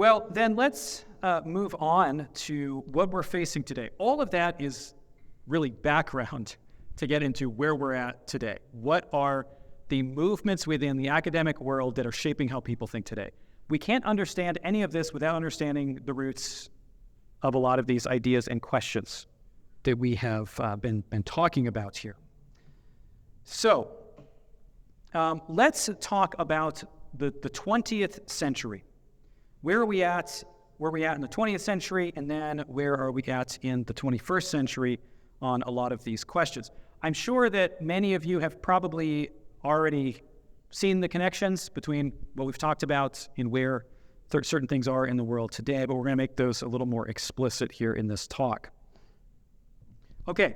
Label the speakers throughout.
Speaker 1: Well, then let's move on to what we're facing today. All of that is really background to get into where we're at today. What are the movements within the academic world that are shaping how people think today? We can't understand any of this without understanding the roots of a lot of these ideas and questions that we have been talking about here. So let's talk about the 20th century. Where are we at? Where are we at in the 20th century? And then where are we at in the 21st century on a lot of these questions? I'm sure that many of you have probably already seen the connections between what we've talked about and where certain things are in the world today, but we're going to make those a little more explicit here in this talk. Okay,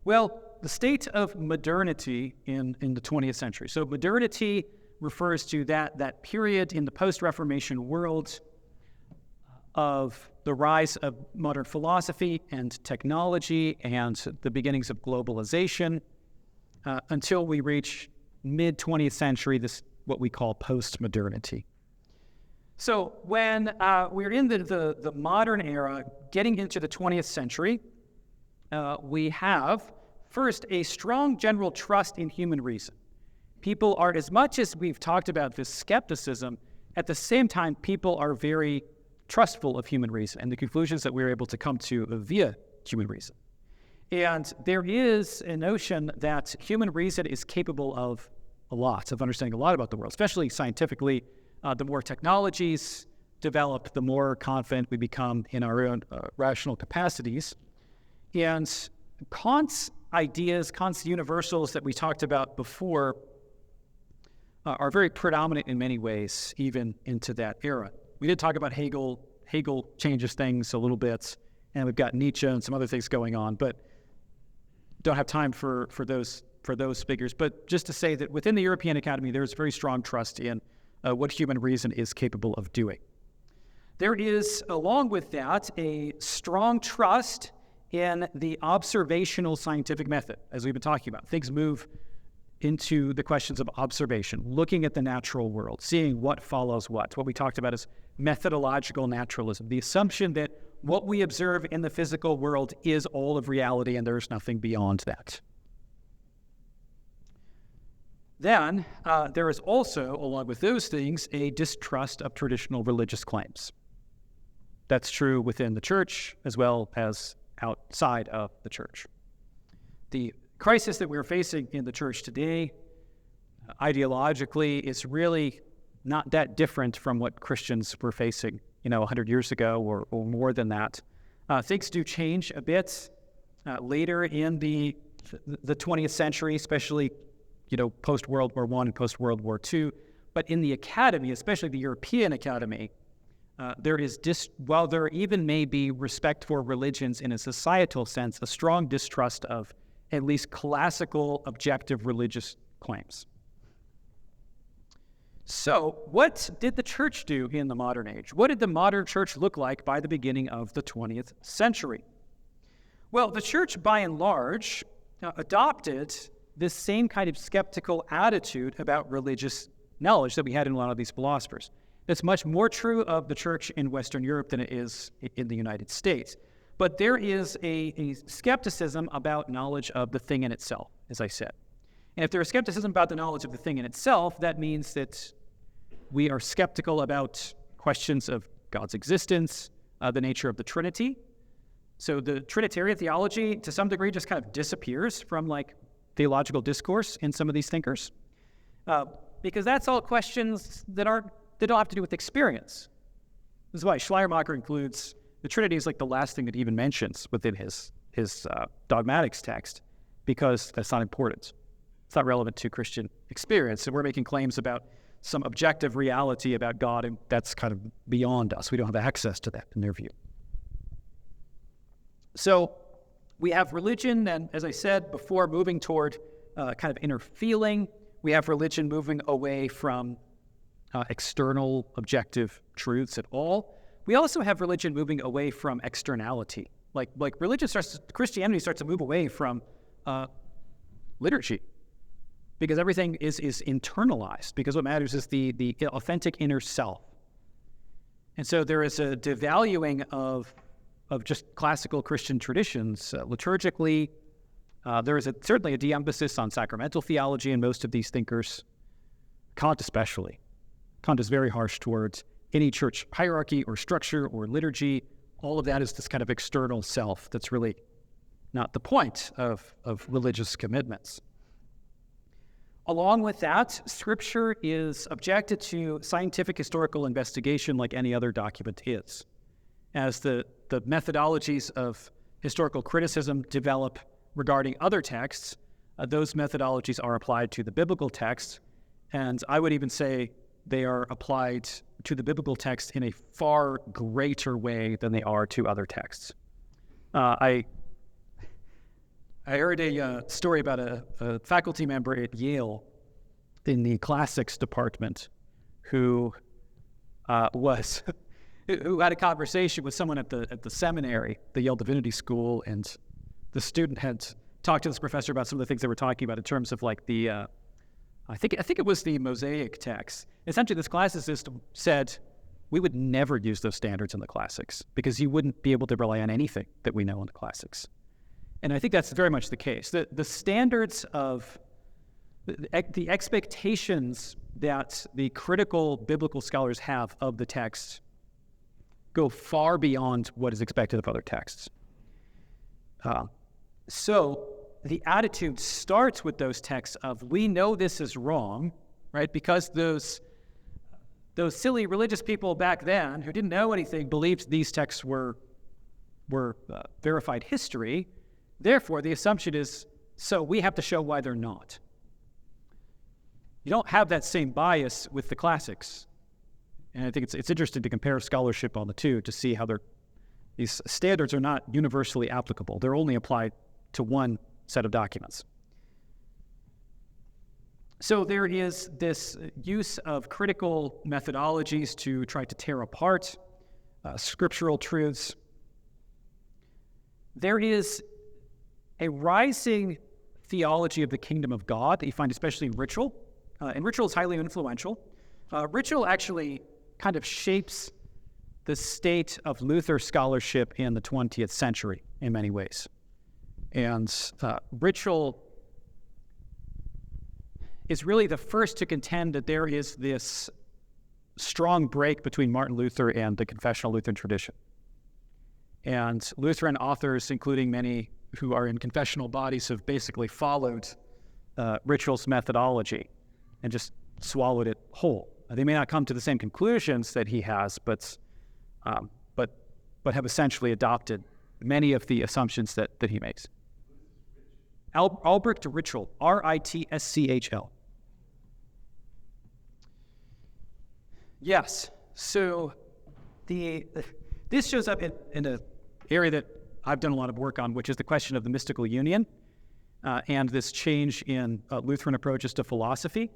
Speaker 1: well, the state of modernity in the 20th century. So modernity refers to that period in the post-Reformation world of the rise of modern philosophy and technology and the beginnings of globalization until we reach mid-20th century, this what we call postmodernity. So when we're in the modern era, getting into the 20th century, we have, first, a strong general trust in human reason. People are, as much as we've talked about this skepticism, at the same time, people are very trustful of human reason and the conclusions that we're able to come to via human reason. And there is a notion that human reason is capable of a lot, of understanding a lot about the world, especially scientifically. The more technologies develop, the more confident we become in our own rational capacities. And Kant's ideas, Kant's universals that we talked about before are very predominant in many ways, even into that era. We did talk about Hegel. Hegel changes things a little bit, and we've got Nietzsche and some other things going on, but don't have time for those figures. But just to say that within the European Academy, there's very strong trust in what human reason is capable of doing. There is, along with that, a strong trust in the observational scientific method, as we've been talking about. Things move into the questions of observation, looking at the natural world, seeing what follows what. What we talked about is methodological naturalism, the assumption that what we observe in the physical world is all of reality and there's nothing beyond that. Then there is also, along with those things, a distrust of traditional religious claims. That's true within the church as well as outside of the church. The crisis that we're facing in the church today, ideologically, is really not that different from what Christians were facing, 100 years ago or more than that. Things do change a bit later in the 20th century, especially post-World War I and post-World War II. But in the academy, especially the European Academy, there is, while there even may be respect for religions in a societal sense, a strong distrust of at least classical objective religious claims. So what did the church do in the modern age? What did the modern church look like by the beginning of the 20th century? Well, the church, by and large, adopted this same kind of skeptical attitude about religious knowledge that we had in a lot of these philosophers. It's much more true of the church in Western Europe than it is in the United States. But there is a skepticism about knowledge of the thing in itself, as I said. And if there is skepticism about the knowledge of the thing in itself, that means that we are skeptical about questions of God's existence, the nature of the Trinity. So the Trinitarian theology, to some degree, just kind of disappears from theological discourse in some of these thinkers, because that's all questions that don't have to do with experience. This is why Schleiermacher includes the Trinity is the last thing that he even mentions within his dogmatics text, because that's not important. It's not relevant to Christian experience. And we're making claims about some objective reality about God, and that's kind of beyond us. We don't have access to that in their view. So we have religion, and as I said before, moving toward kind of inner feeling. We have religion moving away from external objective truths at all. We also have religion moving away from externality. Like Christianity starts to move away from liturgy, because everything is internalized, because what matters is the authentic inner self. And so there is a devaluing of just classical Christian traditions. Liturgically, there is certainly a de-emphasis on sacramental theology in most of these thinkers, Kant especially. Kant is very harsh towards any church hierarchy or structure or liturgy. All of that is this kind of external self that's really not the point of religious commitments. Along with that, Scripture is objected to scientific historical investigation like any other document is. As the methodologies of historical criticism develop regarding other texts, those methodologies are applied to the biblical text, and I would even say they are applied to the biblical text in a far greater way than they are to other texts. I heard a story about a faculty member at Yale in the classics department who who had a conversation with someone at the seminary, the Yale Divinity School, and the student had talked to this professor about some of the things they were talking about in terms of like the I think it was the Mosaic text. Essentially, this classicist said we would never use those standards in the classics because you wouldn't be able to rely on anything that we know in the classics. And I think that's very much the case. The standards of the expectations that the critical biblical scholars have of the text go far beyond what is expected of other texts. So the attitude starts with those texts of we know this is wrong, right? Because those silly religious people back then who didn't know anything believed these texts were verified history. Therefore, the assumption is, so we have to show why they're not. You don't have that same bias with the classics. And I think it's interesting to compare scholarship on the two to see how these standards are not universally applicable. They're only applied to one set of documents. So there is this use of critical methodologies to try to tear apart scriptural truths. There is a rising theology of the kingdom of God that you find especially in ritual. And ritual is highly influential. Ritual actually kind of shapes the state of Luther scholarship in the 20th century in many ways. And ritual is really the first to contend that there is this strong break between Martin Luther and the confessional Lutheran tradition. And Lutheran authors, including many who are in confessional bodies, have basically followed ritual's methodology and just swallowed it whole. They may not come to the same conclusions that he has, but have essentially adopted many of the assumptions that he makes. Albrecht Ritschl, R-I-T-S-C-H-L. Yes, so this shows up in an area that I've done a lot of work on, which is the question of the mystical union and this change in Lutheran approaches to philosophy.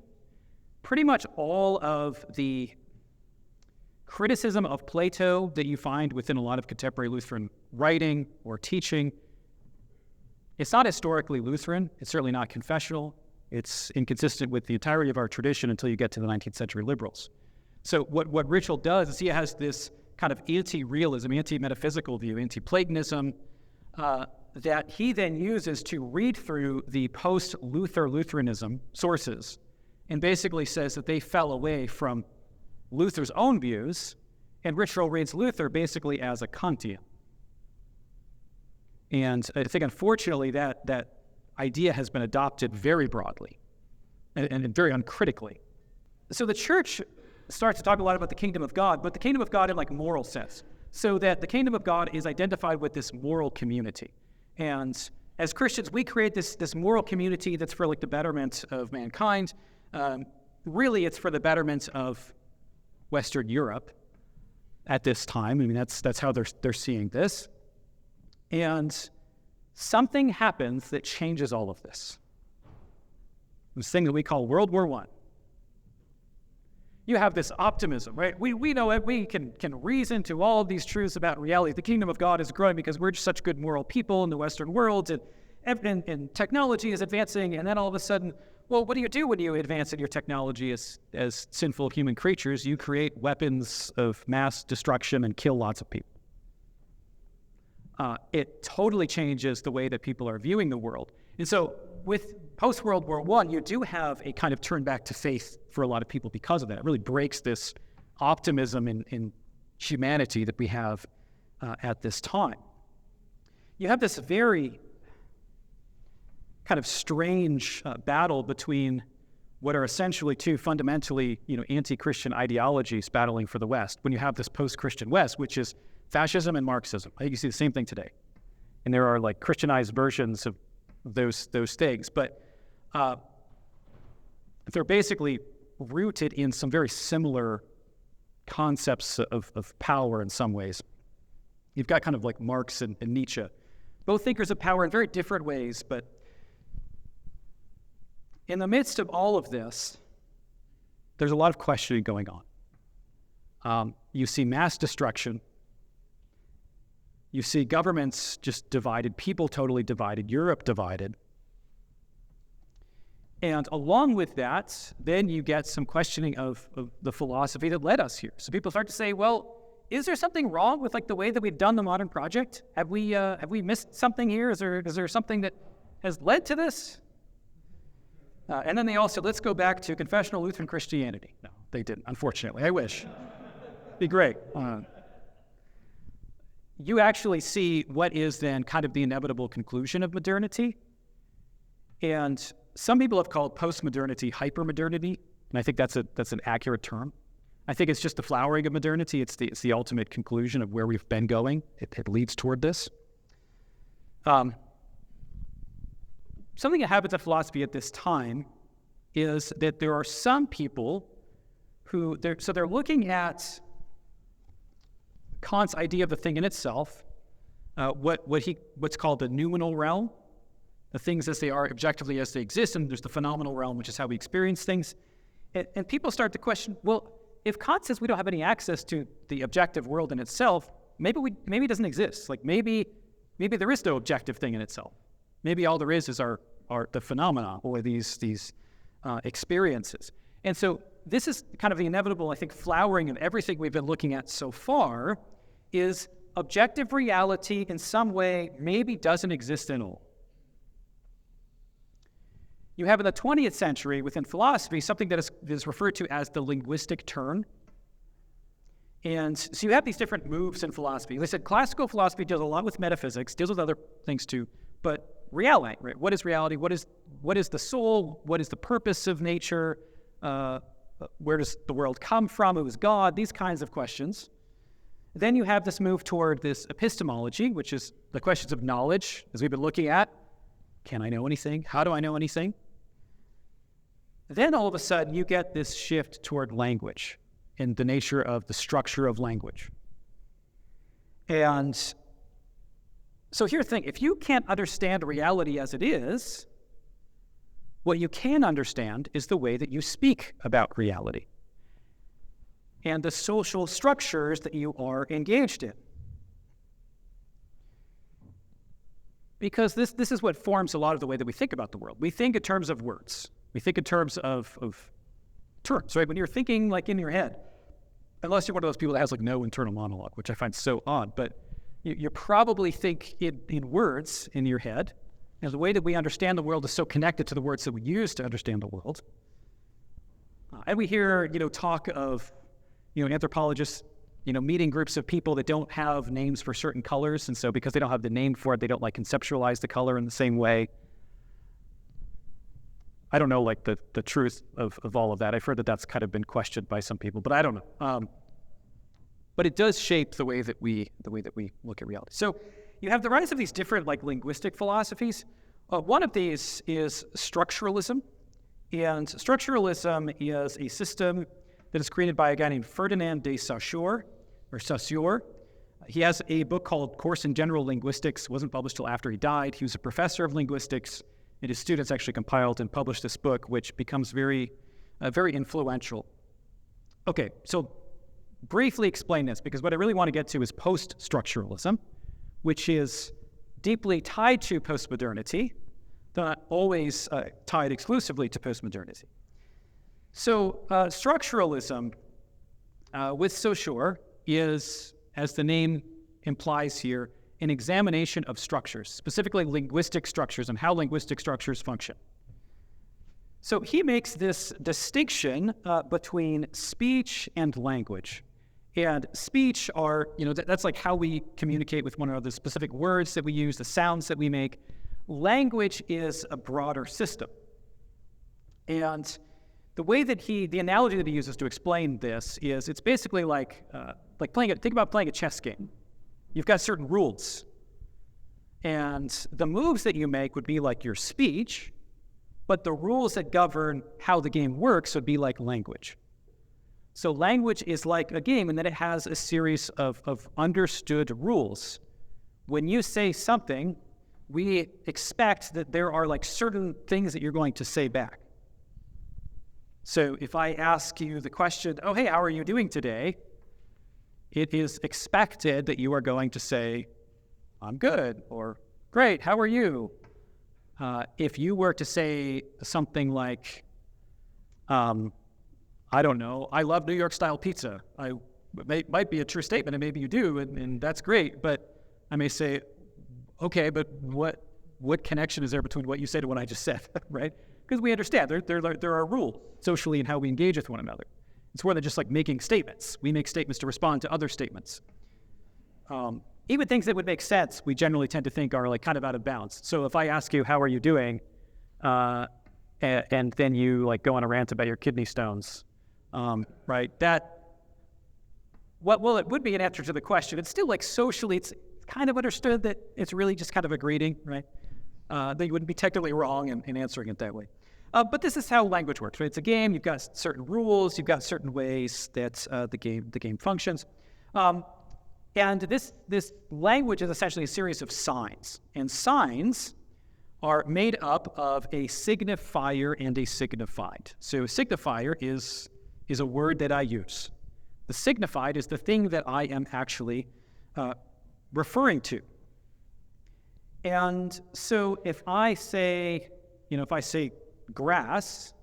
Speaker 1: Pretty much all of the criticism of Plato that you find within a lot of contemporary Lutheran writing or teaching, it's not historically Lutheran. It's certainly not confessional. It's inconsistent with the entirety of our tradition until you get to the 19th century liberals. So what Ritschl does is he has this kind of anti-realism, anti-metaphysical view, anti-Platonism, that he then uses to read through the post-Lutheranism sources and basically says that they fell away from Luther's own views, and Ritschl reads Luther basically as a Kantian. And I think, unfortunately, that idea has been adopted very broadly and very uncritically. So the church starts to talk a lot about the kingdom of God, but the kingdom of God in like moral sense, so that the kingdom of God is identified with this moral community. And as Christians, we create this moral community that's for like the betterment of mankind. Really, it's for the betterment of Western Europe at this time. I mean, that's how they're seeing this. And something happens that changes all of this. This thing that we call World War I. You have this optimism, right? We know it. We can reason to all of these truths about reality. The kingdom of God is growing because we're just such good moral people in the Western world, and technology is advancing, and then all of a sudden well, what do you do when you advance in your technology as sinful human creatures? You create weapons of mass destruction and kill lots of people. It totally changes the way that people are viewing the world. And so with post-World War I, you do have a kind of turn back to faith for a lot of people because of that. It really breaks this optimism in humanity that we have at this time. You have this very kind of strange battle between what are essentially two fundamentally, anti-Christian ideologies battling for the West. When you have this post-Christian West, which is fascism and Marxism. I think you see the same thing today. And there are like Christianized versions of those things, but they're basically rooted in some very similar concepts of power in some ways. You've got kind of like Marx and Nietzsche, both thinkers of power in very different ways, but in the midst of all of this, there's a lot of questioning going on. You see mass destruction. You see governments just divided, people totally divided, Europe divided. And along with that, then you get some questioning of the philosophy that led us here. So people start to say, well, is there something wrong with like the way that we've done the modern project? Have we missed something here? Is there something that has led to this? And then they all said, let's go back to confessional Lutheran Christianity. No, they didn't, unfortunately. I wish. It'd be great. You actually see what is then kind of the inevitable conclusion of modernity. And some people have called postmodernity hypermodernity, and I think that's an accurate term. I think it's just the flowering of modernity. It's the ultimate conclusion of where we've been going. It leads toward this. Something that happens in philosophy at this time is that there are some people who they're looking at Kant's idea of the thing in itself, what's called the noumenal realm, the things as they are objectively as they exist, and there's the phenomenal realm, which is how we experience things. And people start to question, well, if Kant says we don't have any access to the objective world in itself, maybe it doesn't exist. Like maybe there is no objective thing in itself. Maybe all there is our the phenomena or these experiences. And so this is kind of the inevitable, I think, flowering of everything we've been looking at so far is objective reality in some way maybe doesn't exist at all. You have in the 20th century within philosophy something that is referred to as the linguistic turn. And so you have these different moves in philosophy. They said classical philosophy deals a lot with metaphysics, deals with other things too, but reality, right? What is reality? What is the soul? What is the purpose of nature? Where does the world come from? Who is God? These kinds of questions. Then you have this move toward this epistemology, which is the questions of knowledge, as we've been looking at. Can I know anything? How do I know anything? Then all of a sudden you get this shift toward language and the nature of the structure of language. And so here's the thing. If you can't understand reality as it is, what you can understand is the way that you speak about reality and the social structures that you are engaged in. Because this is what forms a lot of the way that we think about the world. We think in terms of words. We think in terms of terms, right? When you're thinking like in your head, unless you're one of those people that has like no internal monologue, which I find so odd, but you probably think in words in your head. And the way that we understand the world is so connected to the words that we use to understand the world. And we hear, talk of, anthropologists, meeting groups of people that don't have names for certain colors. And so because they don't have the name for it, they don't conceptualize the color in the same way. I don't know the truth of all of that. I've heard that that's kind of been questioned by some people, but I don't know. But it does shape the way that we look at reality. So you have the rise of these different linguistic philosophies. One of these is structuralism. And structuralism is a system that is created by a guy named Ferdinand de Saussure. He has a book called Course in General Linguistics. It wasn't published till after he died. He was a professor of linguistics, and his students actually compiled and published this book, which becomes very influential. Okay, so briefly explain this, because what I really want to get to is poststructuralism, which is deeply tied to postmodernity, not always tied exclusively to postmodernity. So structuralism with Saussure is, as the name implies here, an examination of structures, specifically linguistic structures and how linguistic structures function. So he makes this distinction between speech and language. And speech are, that's like how we communicate with one another, the specific words that we use, the sounds that we make. Language is a broader system. And the analogy that he uses to explain this is, it's basically like think about playing a chess game. You've got certain rules. And the moves that you make would be like your speech, but the rules that govern how the game works would be like language. So language is like a game in that it has a series of understood rules. When you say something, we expect that there are like certain things that you're going to say back. So if I ask you the question, oh, hey, how are you doing today? It is expected that you are going to say, I'm good, or great, how are you? If you were to say something like, I don't know, I love New York style pizza. Might be a true statement, and maybe you do, and that's great, but I may say, okay, but what connection is there between what you said and what I just said, right? Because we understand there are rules socially in how we engage with one another. It's more than just like making statements. We make statements to respond to other statements. Even things that would make sense, we generally tend to think are like kind of out of bounds. So if I ask you, how are you doing? And then you like go on a rant about your kidney stones, right? It would be an answer to the question. It's still like socially, it's kind of understood that it's really just kind of a greeting, right? That you wouldn't be technically wrong in answering it that way. But this is how language works, right? It's a game. You've got certain rules. You've got certain ways that the game functions. And this language is essentially a series of signs. And signs are made up of a signifier and a signified. So a signifier is a word that I use. The signified is the thing that I am actually referring to. And so if I say grass,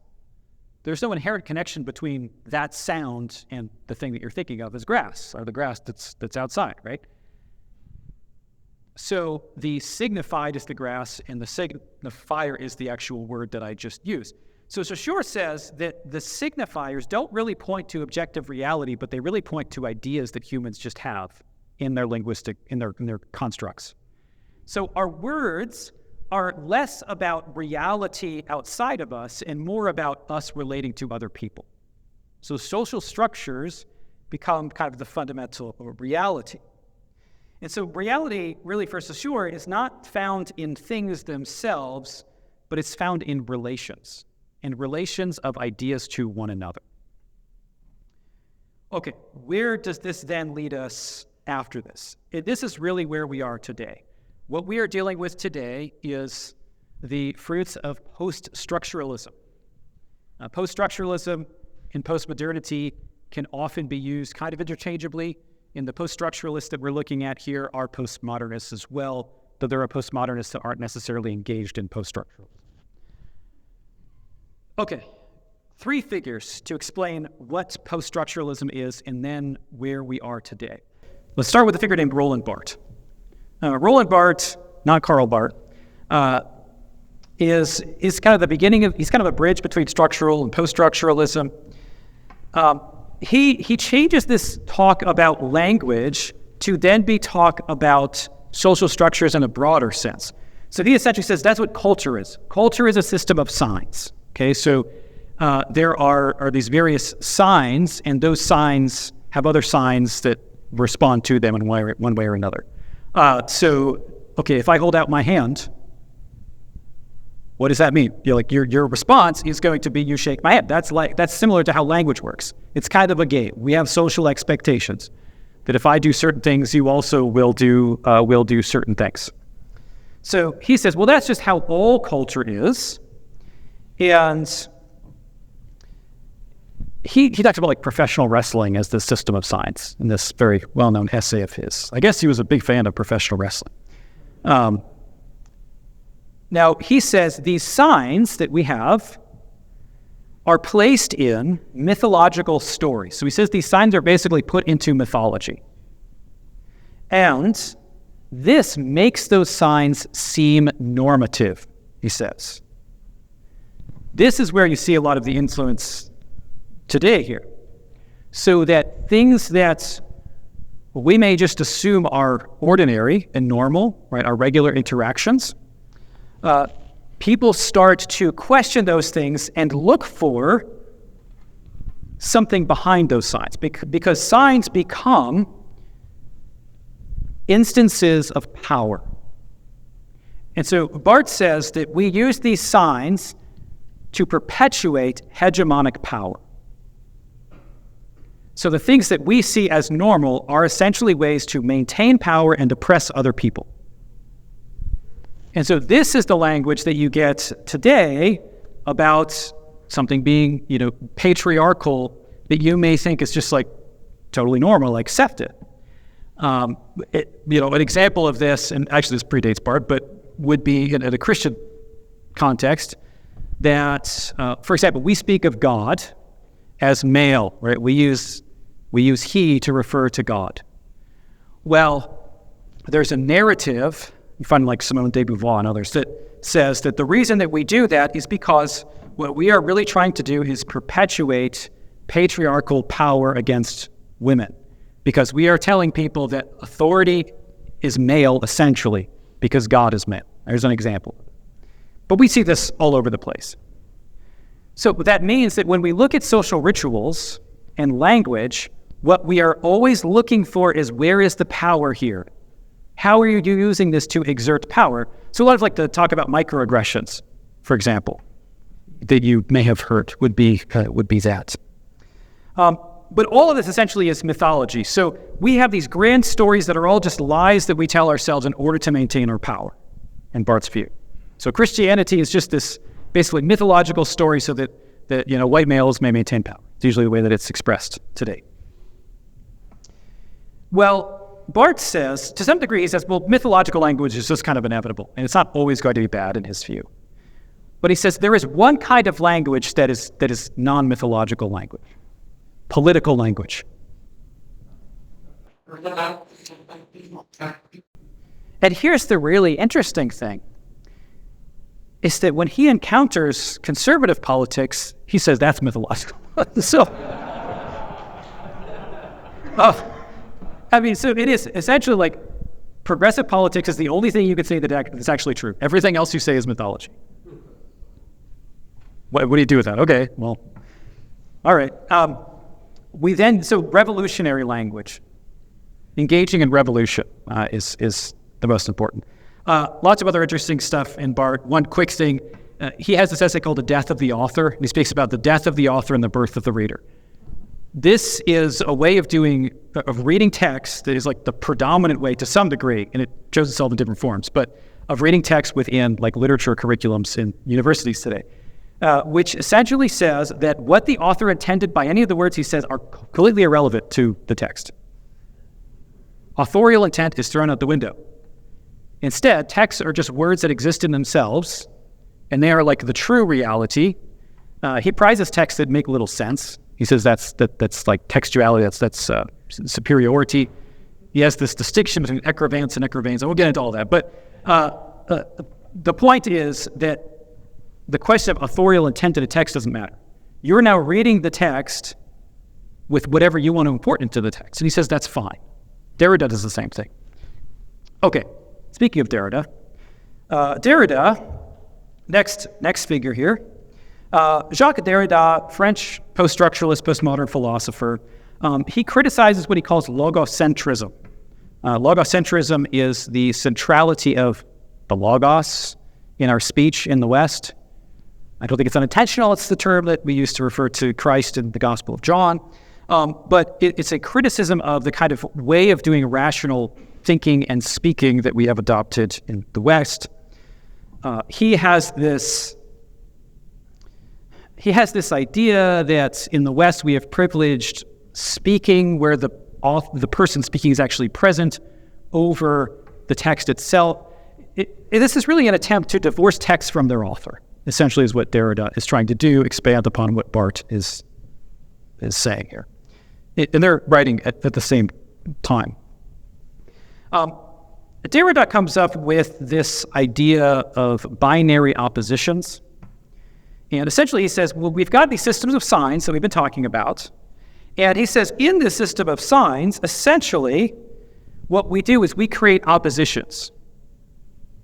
Speaker 1: there's no inherent connection between that sound and the thing that you're thinking of as grass, or the grass that's outside, right? So the signified is the grass, and the signifier is the actual word that I just used. So Saussure says that the signifiers don't really point to objective reality, but they really point to ideas that humans just have in their their constructs. So our words are less about reality outside of us and more about us relating to other people. So social structures become kind of the fundamental reality. And so reality, really for Saussure, is not found in things themselves, but it's found in relations of ideas to one another. Okay, where does this then lead us after this? This is really where we are today. What we are dealing with today is the fruits of poststructuralism. Poststructuralism and postmodernity can often be used kind of interchangeably. And the poststructuralists that we're looking at here are postmodernists as well, though there are postmodernists that aren't necessarily engaged in poststructuralism. Okay, 3 figures to explain what poststructuralism is and then where we are today. Let's start with a figure named Roland Barthes. Roland Barthes, not Karl Barth, is kind of the beginning of, he's kind of a bridge between structural and post-structuralism. He changes this talk about language to then be talk about social structures in a broader sense. So he essentially says that's what culture is. Culture is a system of signs. Okay, so there are these various signs, and those signs have other signs that respond to them in one way or another. Okay, if I hold out my hand, what does that mean? Your response is going to be you shake my hand. That's similar to how language works. It's kind of a game. We have social expectations that if I do certain things, you also will do certain things. So he says, well, that's just how all culture is, and he talks about like professional wrestling as the system of signs in this very well-known essay of his. I guess he was a big fan of professional wrestling. Now, he says these signs that we have are placed in mythological stories. So he says these signs are basically put into mythology. And this makes those signs seem normative, he says. This is where you see a lot of the influence today here. So that things that we may just assume are ordinary and normal, right, our regular interactions, people start to question those things and look for something behind those signs, because signs become instances of power. And so Barthes says that we use these signs to perpetuate hegemonic power. So the things that we see as normal are essentially ways to maintain power and oppress other people. And so this is the language that you get today about something being, patriarchal, that you may think is just like totally normal, accept it. An example of this, and actually this predates Barthes, but would be in a Christian context, that, for example, we speak of God as male, right? We use he to refer to God. Well, there's a narrative, you find like Simone de Beauvoir and others, that says that the reason that we do that is because what we are really trying to do is perpetuate patriarchal power against women. Because we are telling people that authority is male, essentially, because God is male. There's an example. But we see this all over the place. So that means that when we look at social rituals and language, what we are always looking for is, where is the power here? How are you using this to exert power? So a lot of the talk about microaggressions, for example, that you may have heard would be that. But all of this essentially is mythology. So we have these grand stories that are all just lies that we tell ourselves in order to maintain our power, in Barthes' view. So Christianity is just this basically mythological story so that white males may maintain power. It's usually the way that it's expressed today. Well, Barthes says, to some degree, he says, well, mythological language is just kind of inevitable, and it's not always going to be bad in his view. But he says there is one kind of language that is non-mythological language. Political language. And here's the really interesting thing, is that when he encounters conservative politics, he says that's mythological. So it is essentially progressive politics is the only thing you could say that's actually true. Everything else you say is mythology. What do you do with that? Okay, well, all right. So revolutionary language, engaging in revolution is the most important. Lots of other interesting stuff in Barthes. One quick thing, he has this essay called The Death of the Author, and he speaks about the death of the author and the birth of the reader. This is a way of reading text that is the predominant way to some degree, and it shows itself in different forms, but of reading text within literature curriculums in universities today. Which essentially says that what the author intended by any of the words he says are completely irrelevant to the text. Authorial intent is thrown out the window. Instead, texts are just words that exist in themselves, and they are the true reality. He prizes texts that make little sense. He says that's textuality, that's superiority. He has this distinction between ecrovance and ecrovance, and we'll get into all that. But the point is that the question of authorial intent in a text doesn't matter. You're now reading the text with whatever you want to import into the text. And he says that's fine. Derrida does the same thing. Okay, speaking of Derrida, next figure here, Jacques Derrida, French poststructuralist, postmodern philosopher, he criticizes what he calls logocentrism. Logocentrism is the centrality of the logos in our speech in the West. I don't think it's unintentional. It's the term that we use to refer to Christ in the Gospel of John. But it's a criticism of the kind of way of doing rational thinking and speaking that we have adopted in the West. He has this idea that in the West we have privileged speaking where the person speaking is actually present over the text itself. this is really an attempt to divorce texts from their author, essentially is what Derrida is trying to do, expand upon what Barthes is saying here. And they're writing at the same time. Derrida comes up with this idea of binary oppositions. And essentially he says, well, we've got these systems of signs that we've been talking about. And he says, in this system of signs, essentially, what we do is we create oppositions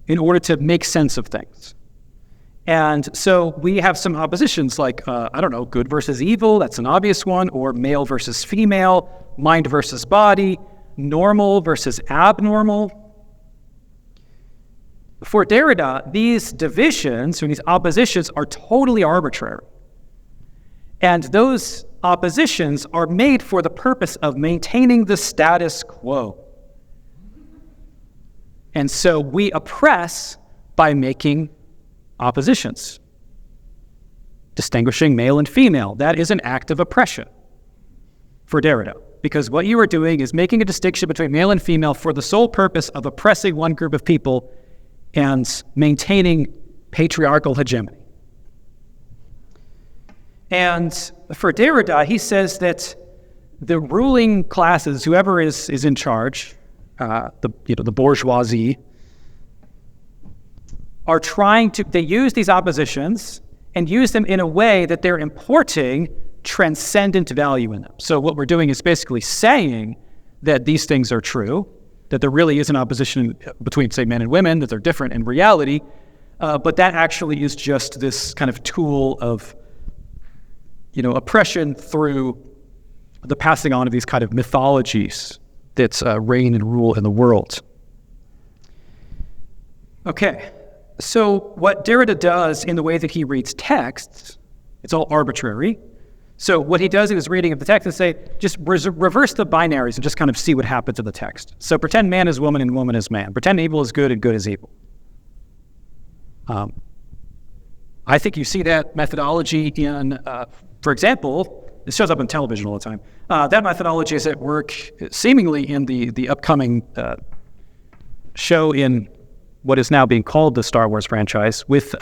Speaker 1: in order to make sense of things. And so we have some oppositions like, good versus evil, that's an obvious one, or male versus female, mind versus body, normal versus abnormal. For Derrida, these divisions, or these oppositions, are totally arbitrary. And those oppositions are made for the purpose of maintaining the status quo. And so we oppress by making oppositions. Distinguishing male and female, that is an act of oppression for Derrida. Because what you are doing is making a distinction between male and female for the sole purpose of oppressing one group of people and maintaining patriarchal hegemony. And for Derrida, he says that the ruling classes, whoever is in charge, the bourgeoisie, are they use these oppositions and use them in a way that they're importing transcendent value in them. So what we're doing is basically saying that these things are true, that there really is an opposition between, say, men and women, that they're different in reality, but that actually is just this kind of tool of, oppression through the passing on of these kind of mythologies that reign and rule in the world. Okay, so what Derrida does in the way that he reads texts, it's all arbitrary. So what he does in his reading of the text is say, just reverse the binaries and just kind of see what happens in the text. So pretend man is woman and woman is man. Pretend evil is good and good is evil. I think you see that methodology in, for example, this shows up on television all the time. That methodology is at work seemingly in the upcoming show in what is now being called the Star Wars franchise with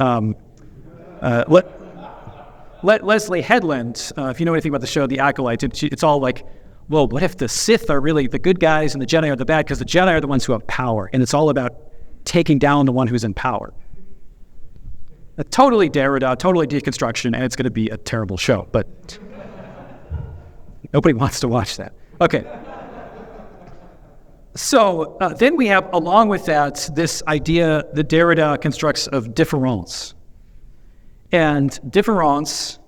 Speaker 1: Leslie Headland. If you know anything about the show, The Acolyte, it's all like, well, what if the Sith are really the good guys and the Jedi are the bad? Because the Jedi are the ones who have power, and it's all about taking down the one who's in power. Totally Derrida, totally deconstruction, and it's going to be a terrible show, but nobody wants to watch that. Okay. So then we have, along with that, this idea that Derrida constructs of difference. And difference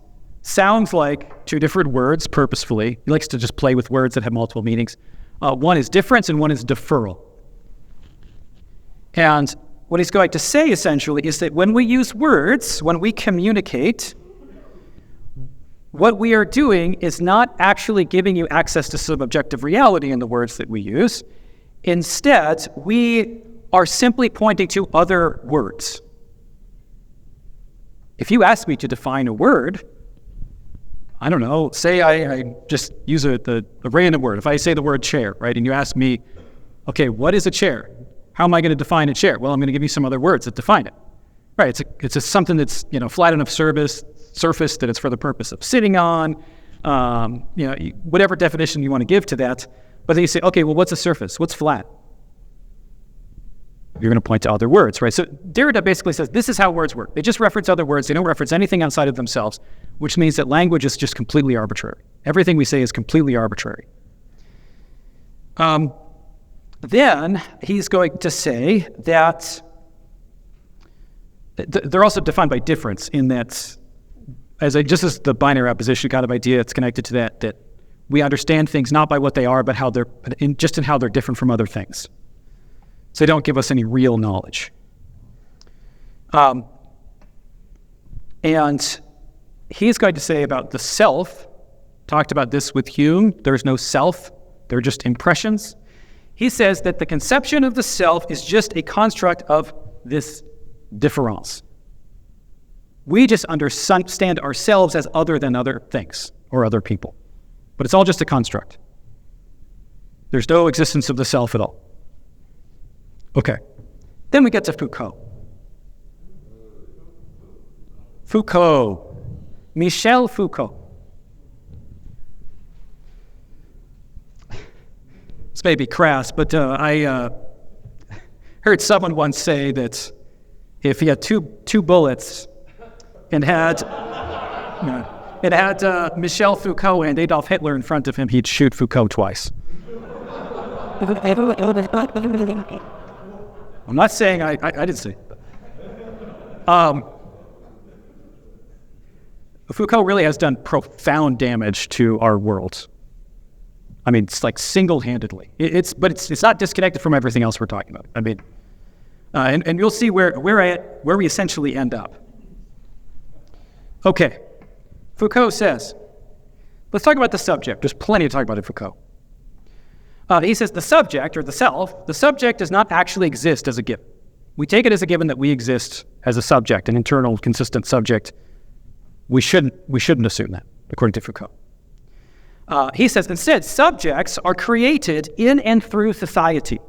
Speaker 1: sounds like two different words purposefully. He likes to just play with words that have multiple meanings. One is difference and one is deferral. And what he's going to say essentially is that when we use words, when we communicate, what we are doing is not actually giving you access to some objective reality in the words that we use. Instead, we are simply pointing to other words. If you ask me to define a word, I don't know, say I just use a random word. If I say the word chair, right, and you ask me, okay, what is a chair? How am I going to define a chair? Well, I'm going to give you some other words that define it. Right, it's something that's, flat enough surface that it's for the purpose of sitting on, whatever definition you want to give to that. But then you say, okay, well, what's a surface? What's flat? You're going to point to other words, right? So Derrida basically says this is how words work. They just reference other words. They don't reference anything outside of themselves, which means that language is just completely arbitrary. Everything we say is completely arbitrary. Then he's going to say that they're also defined by difference in that, just as the binary opposition kind of idea, it's connected to that we understand things not by what they are, but how in how they're different from other things. So they don't give us any real knowledge. And he's going to say about the self, talked about this with Hume, there's no self, they're just impressions. He says that the conception of the self is just a construct of this difference. We just understand ourselves as other than other things or other people. But it's all just a construct. There's no existence of the self at all. Okay. Then we get to Foucault. Foucault. Michel Foucault. This may be crass, but I heard someone once say that if he had two bullets and had Michel Foucault and Adolf Hitler in front of him, he'd shoot Foucault twice. I'm not saying I didn't say it. Foucault really has done profound damage to our world. I mean, it's like single-handedly. It's not disconnected from everything else we're talking about. I mean, and you'll see where we essentially end up. Okay, Foucault says, let's talk about the subject. There's plenty to talk about in Foucault. He says the subject, or the self, the subject does not actually exist as a given. We take it as a given that we exist as a subject, an internal, consistent subject. We shouldn't assume that, according to Foucault. He says, instead, subjects are created in and through society.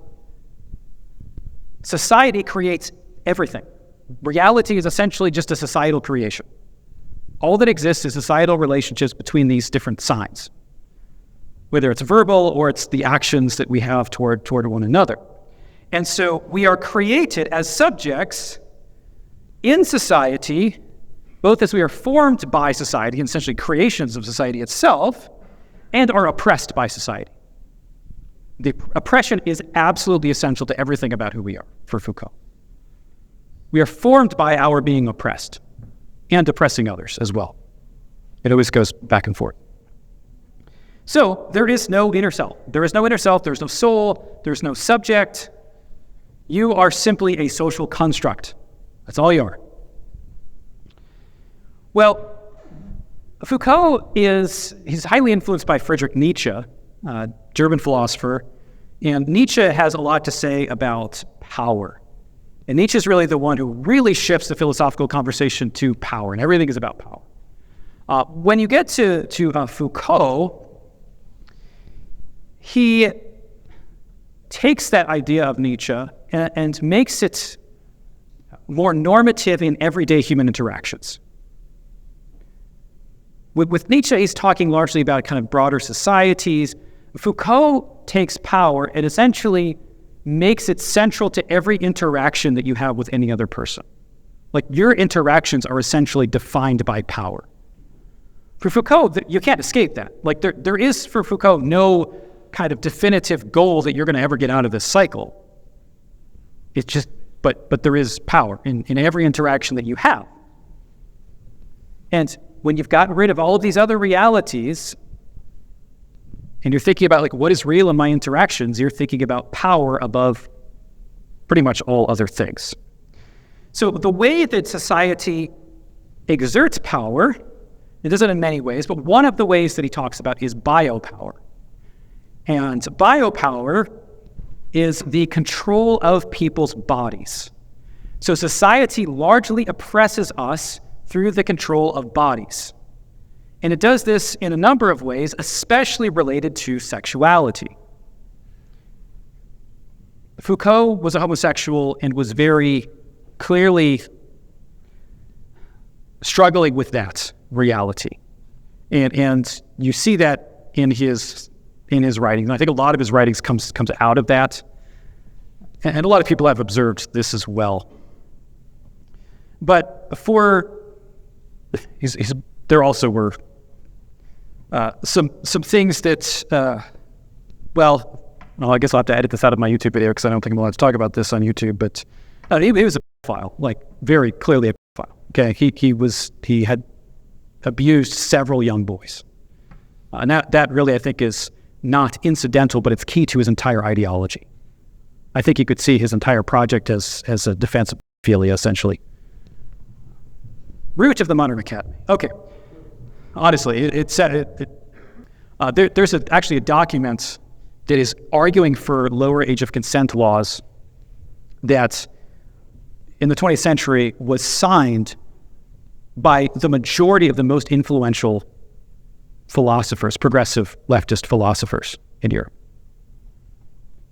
Speaker 1: Society creates everything. Reality is essentially just a societal creation. All that exists is societal relationships between these different signs, whether it's verbal or it's the actions that we have toward one another. And so we are created as subjects in society, both as we are formed by society, and essentially creations of society itself, and are oppressed by society. The oppression is absolutely essential to everything about who we are, for Foucault. We are formed by our being oppressed, and oppressing others as well. It always goes back and forth. So there is no inner self. There is no inner self, there's no soul, there's no subject. You are simply a social construct. That's all you are. Well, Foucault he's highly influenced by Friedrich Nietzsche, German philosopher, and Nietzsche has a lot to say about power. And Nietzsche is really the one who really shifts the philosophical conversation to power, and everything is about power. When you get to Foucault, he takes that idea of Nietzsche and makes it more normative in everyday human interactions. With Nietzsche, he's talking largely about kind of broader societies. Foucault takes power and essentially makes it central to every interaction that you have with any other person. Like, your interactions are essentially defined by power. For Foucault, you can't escape that. Like, there is, for Foucault, no kind of definitive goal that you're going to ever get out of this cycle. It's just, but there is power in every interaction that you have. And when you've gotten rid of all of these other realities, and you're thinking about, like, what is real in my interactions, you're thinking about power above pretty much all other things. So the way that society exerts power, it does it in many ways, but one of the ways that he talks about is biopower. And biopower is the control of people's bodies. So society largely oppresses us through the control of bodies. And it does this in a number of ways, especially related to sexuality. Foucault was a homosexual and was very clearly struggling with that reality. And you see that in his writings. And I think a lot of his writings comes out of that. And a lot of people have observed this as well. But there also were some things that, I guess I'll have to edit this out of my YouTube video because I don't think I'm allowed to talk about this on YouTube, but he was a pedophile, like very clearly a pedophile. Okay, he had abused several young boys. And that really, I think, is not incidental, but it's key to his entire ideology. I think you could see his entire project as a defense of pedophilia, essentially. Root of the modern academy. Okay. Honestly, there's actually a document that is arguing for lower age of consent laws that in the 20th century was signed by the majority of the most influential philosophers, progressive leftist philosophers in Europe.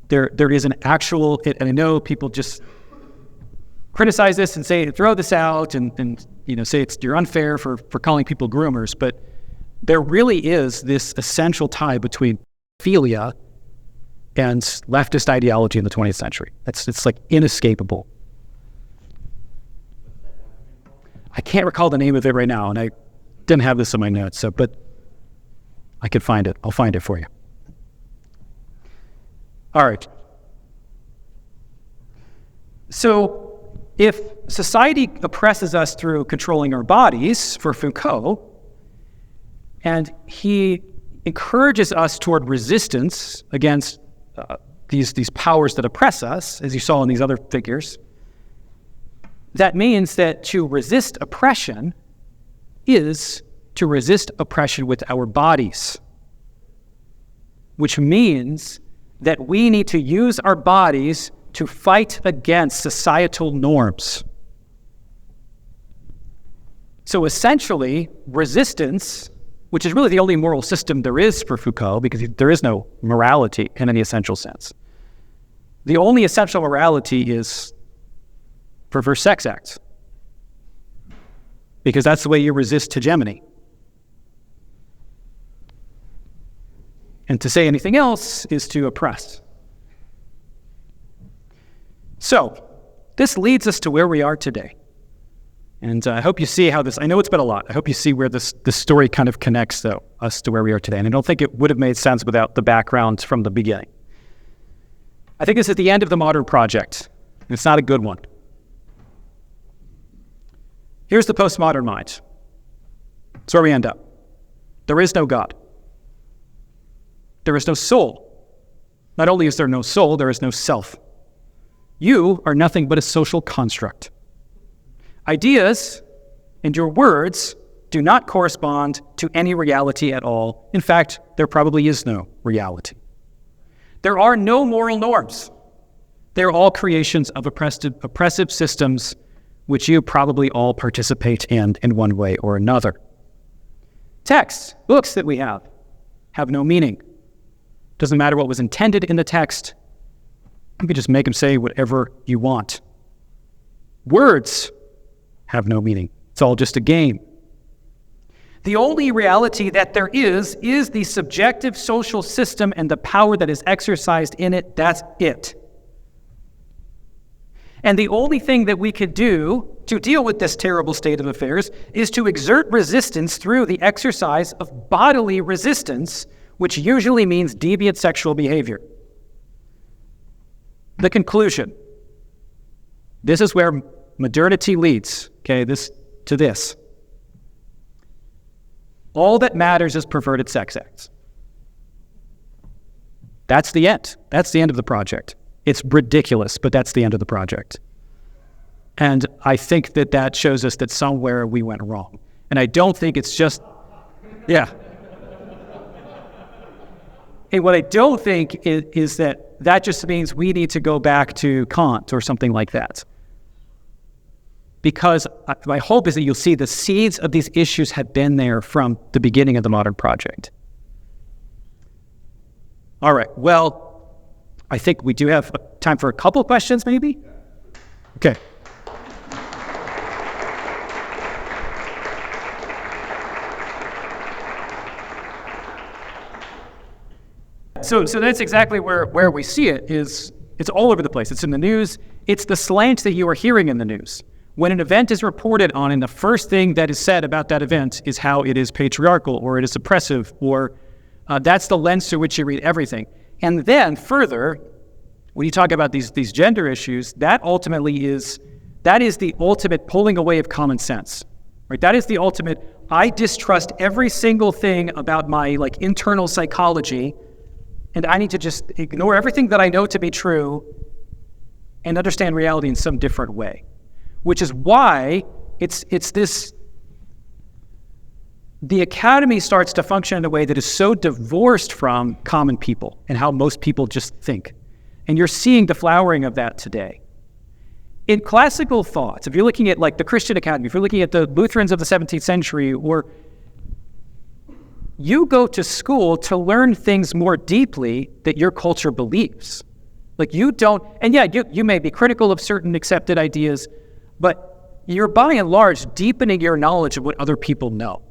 Speaker 1: There is an actual, and I know people just criticize this and say, throw this out and say you're unfair for calling people groomers, but there really is this essential tie between pedophilia and leftist ideology in the 20th century. It's like inescapable. I can't recall the name of it right now, and I didn't have this in my notes, but I could find it. I'll find it for you. All right. So if society oppresses us through controlling our bodies, for Foucault, and he encourages us toward resistance against these powers that oppress us, as you saw in these other figures, that means that to resist oppression is to resist oppression with our bodies, which means that we need to use our bodies to fight against societal norms. So essentially, resistance, which is really the only moral system there is for Foucault, because there is no morality in any essential sense. The only essential morality is perverse sex acts, because that's the way you resist hegemony. And to say anything else is to oppress. So, this leads us to where we are today. And I hope you see how this, I know it's been a lot, I hope you see where this story kind of connects, though, us to where we are today. And I don't think it would have made sense without the background from the beginning. I think this is the end of the modern project. And it's not a good one. Here's the postmodern mind. It's where we end up. There is no God. There is no soul. Not only is there no soul, there is no self. You are nothing but a social construct. Ideas and your words do not correspond to any reality at all. In fact, there probably is no reality. There are no moral norms. They're all creations of oppressive systems which you probably all participate in one way or another. Texts, books that we have no meaning. Doesn't matter what was intended in the text. You can just make them say whatever you want. Words have no meaning. It's all just a game. The only reality that there is the subjective social system and the power that is exercised in it. That's it. And the only thing that we could do to deal with this terrible state of affairs is to exert resistance through the exercise of bodily resistance, which usually means deviant sexual behavior. The conclusion. This is where modernity leads, to this. All that matters is perverted sex acts. That's the end. That's the end of the project. It's ridiculous, but that's the end of the project. And I think that shows us that somewhere we went wrong. And I don't think it's just, yeah. And what I don't think is that just means we need to go back to Kant or something like that. Because my hope is that you'll see the seeds of these issues have been there from the beginning of the modern project. All right, well, I think we do have time for a couple questions, maybe? Okay. So that's exactly where we see it. It's all over the place. It's in the news. It's the slant that you are hearing in the news. When an event is reported on, and the first thing that is said about that event is how it is patriarchal, or it is oppressive, or that's the lens through which you read everything. And then further, when you talk about these gender issues, that is the ultimate pulling away of common sense, right? That is the ultimate, I distrust every single thing about my internal psychology, and I need to just ignore everything that I know to be true and understand reality in some different way. Which is why the academy starts to function in a way that is so divorced from common people and how most people just think. And you're seeing the flowering of that today. In classical thoughts, if you're looking at the Christian academy, if you're looking at the Lutherans of the 17th century, or you go to school to learn things more deeply that your culture believes. Like you don't, and yeah, you may be critical of certain accepted ideas, but you're by and large deepening your knowledge of what other people know.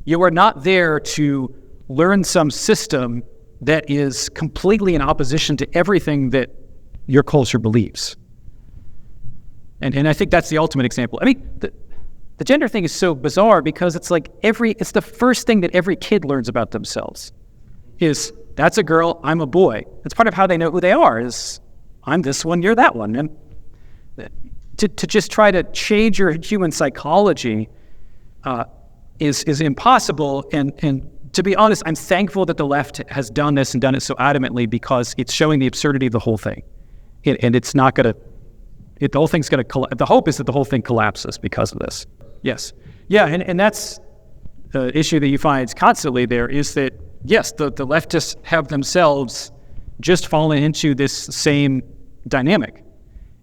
Speaker 1: You are not there to learn some system that is completely in opposition to everything that your culture believes. And I think that's the ultimate example. I mean, the gender thing is so bizarre because it's like it's the first thing that every kid learns about themselves is that's a girl, I'm a boy. It's part of how they know who they are is I'm this one, you're that one. And to just try to change your human psychology is impossible. And to be honest, I'm thankful that the left has done this and done it so adamantly because it's showing the absurdity of the whole thing. And it's not going to, the whole thing's going to collapse. The hope is that the whole thing collapses because of this. Yes. Yeah, and that's the issue that you find constantly there is that, yes, the leftists have themselves just fallen into this same dynamic.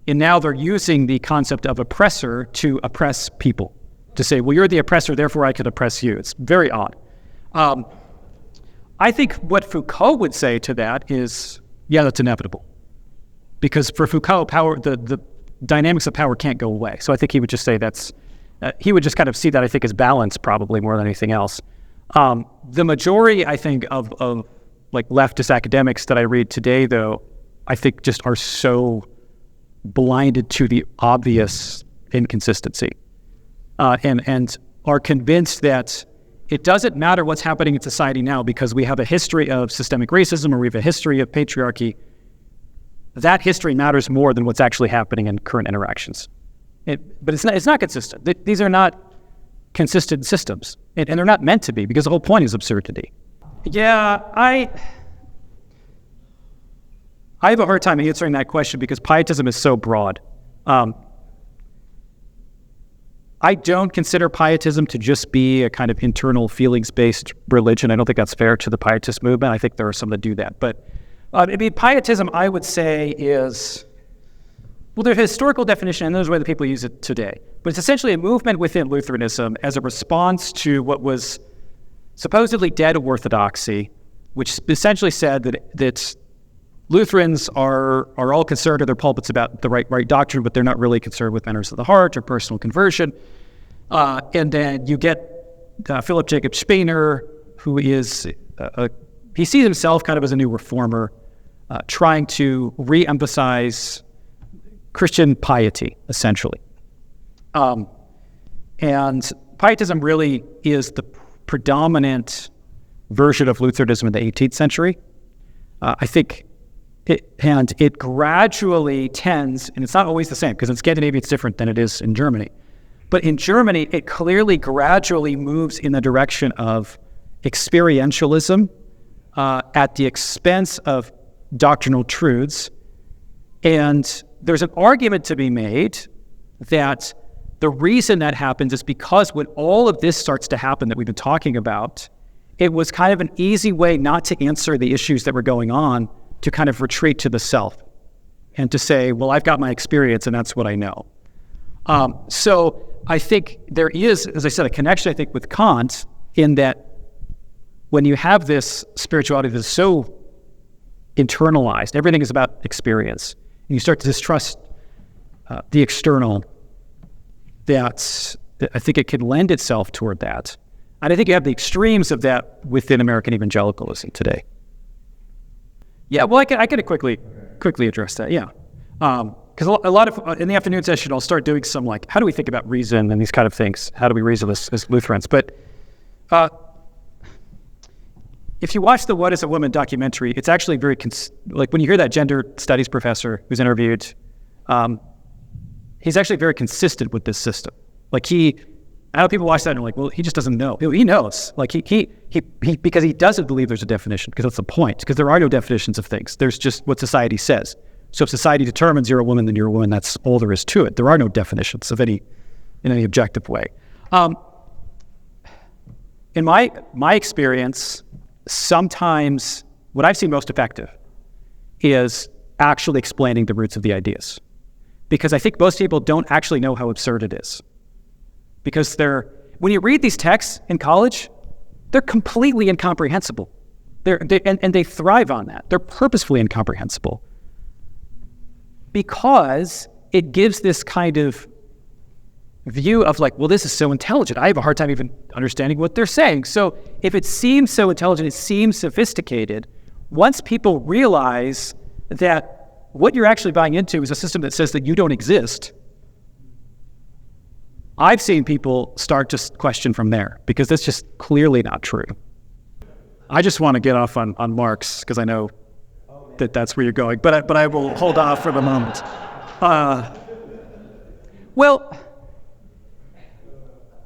Speaker 1: And now they're using the concept of oppressor to oppress people, to say, well, you're the oppressor, therefore I could oppress you. It's very odd. I think what Foucault would say to that is, yeah, that's inevitable. Because for Foucault, power, the dynamics of power can't go away. So I think he would just say he would just kind of see that, I think, as balance probably more than anything else. The majority, I think, of like leftist academics that I read today, though, I think just are so blinded to the obvious inconsistency and are convinced that it doesn't matter what's happening in society now because we have a history of systemic racism or we have a history of patriarchy. That history matters more than what's actually happening in current interactions. But it's not consistent. These are not consistent systems, and they're not meant to be because the whole point is absurdity. Yeah, I have a hard time answering that question because pietism is so broad. I don't consider pietism to just be a kind of internal feelings-based religion. I don't think that's fair to the pietist movement. I think there are some that do that. But pietism, I would say, is, well, there's a historical definition, and there's the way that people use it today. But it's essentially a movement within Lutheranism as a response to what was supposedly dead orthodoxy, which essentially said that Lutherans are all concerned in their pulpits about the right doctrine, but they're not really concerned with matters of the heart or personal conversion. And then you get Philip Jacob Spener, who is, he sees himself kind of as a new reformer, trying to re-emphasize Christian piety, essentially. And pietism really is the predominant version of Lutheranism in the 18th century. I think it gradually tends, and it's not always the same, because in Scandinavia it's different than it is in Germany. But in Germany, it clearly gradually moves in the direction of experientialism at the expense of doctrinal truths. And there's an argument to be made that the reason that happens is because when all of this starts to happen that we've been talking about, it was kind of an easy way not to answer the issues that were going on, to kind of retreat to the self and to say, well, I've got my experience and that's what I know. So I think there is, as I said, a connection, I think, with Kant in that when you have this spirituality that's so internalized, everything is about experience, and you start to distrust the external, that I think it can lend itself toward that. And I think you have the extremes of that within American evangelicalism today. Yeah, well, I could quickly address that, yeah. Because a lot of, in the afternoon session, I'll start doing some, like, how do we think about reason and these kind of things? How do we reason as Lutherans? But if you watch the What is a Woman documentary, it's actually very, like when you hear that gender studies professor who's interviewed, he's actually very consistent with this system. Like I know people watch that and are like, well, he just doesn't know. He knows. Like he because he doesn't believe there's a definition, because that's the point, because there are no definitions of things. There's just what society says. So if society determines you're a woman, then you're a woman. That's all there is to it. There are no definitions in any objective way. In my experience, sometimes what I've seen most effective is actually explaining the roots of the ideas. Because I think most people don't actually know how absurd it is. Because when you read these texts in college, they're completely incomprehensible. And they thrive on that. They're purposefully incomprehensible. because it gives this kind of view of like, well, this is so intelligent. I have a hard time even understanding what they're saying. So if it seems so intelligent, it seems sophisticated, once people realize that what you're actually buying into is a system that says that you don't exist, I've seen people start to question from there, because that's just clearly not true. I just want to get off on Marx, because I know that that's where you're going, but I will hold off for the moment. Well,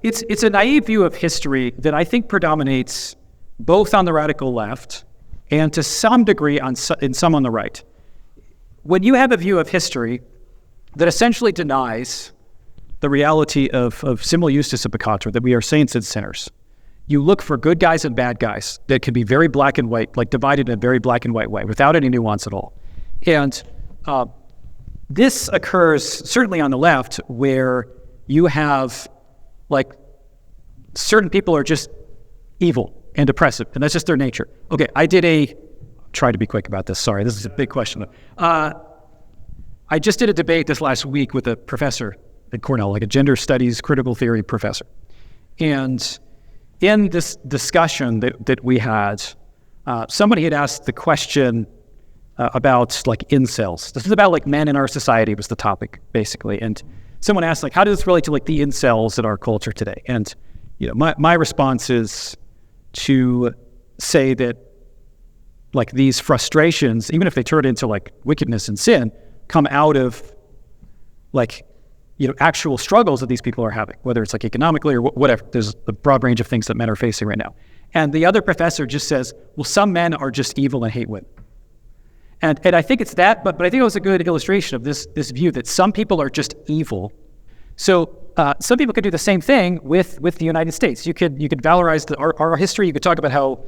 Speaker 1: it's a naive view of history that I think predominates both on the radical left and to some degree in some on the right. When you have a view of history that essentially denies the reality of simul justus et peccator, that we are saints and sinners, you look for good guys and bad guys that can be very black and white, like divided in a very black and white way without any nuance at all. And this occurs certainly on the left, where you have like certain people are just evil and oppressive, and that's just their nature. Okay, try to be quick about this, sorry, this is a big question. I just did a debate this last week with a professor at Cornell, like a gender studies critical theory professor. And in this discussion that we had, somebody had asked the question about like incels. This is about like men in our society was the topic, basically. And someone asked, like, how does this relate to like the incels in our culture today? And my response is to say that like these frustrations, even if they turn into like wickedness and sin, come out of like actual struggles that these people are having, whether it's like economically or whatever. There's a broad range of things that men are facing right now. And the other professor just says, well, some men are just evil and hate women. And I think it's that, but I think it was a good illustration of this view that some people are just evil. So some people could do the same thing with the United States. You could valorize our history. You could talk about how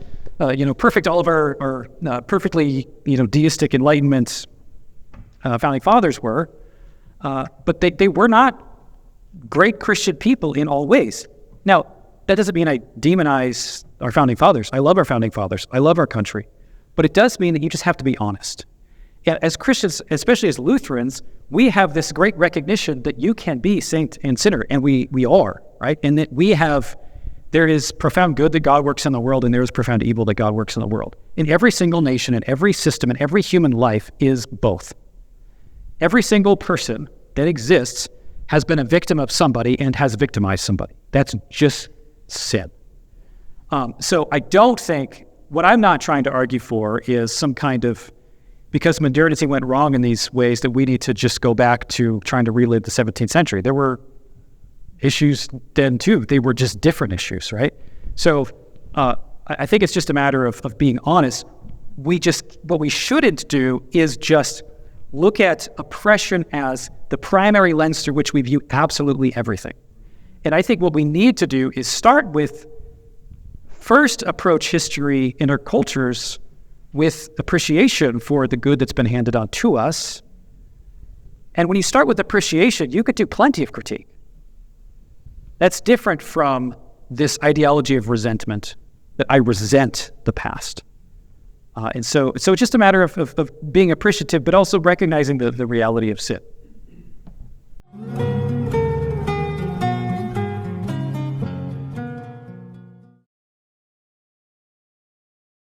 Speaker 1: perfect all of our perfectly deistic Enlightenment founding fathers were, but they were not great Christian people in all ways. Now, that doesn't mean I demonize our founding fathers. I love our founding fathers. I love our country. But it does mean that you just have to be honest. And as Christians, especially as Lutherans, we have this great recognition that you can be saint and sinner, and we are, right? And that there is profound good that God works in the world, and there is profound evil that God works in the world. In every single nation, in every system, in every human life is both. Every single person that exists has been a victim of somebody and has victimized somebody. That's just sin. So I don't think, what I'm not trying to argue for is some kind of, because modernity went wrong in these ways, that we need to just go back to trying to relive the 17th century. There were issues then too. They were just different issues, right? So I think it's just a matter of being honest. What we shouldn't do is just look at oppression as the primary lens through which we view absolutely everything. And I think what we need to do is start with, first approach history in our cultures with appreciation for the good that's been handed on to us. And when you start with appreciation, you could do plenty of critique. That's different from this ideology of resentment, that I resent the past. And so it's just a matter of being appreciative, but also recognizing the reality of sin.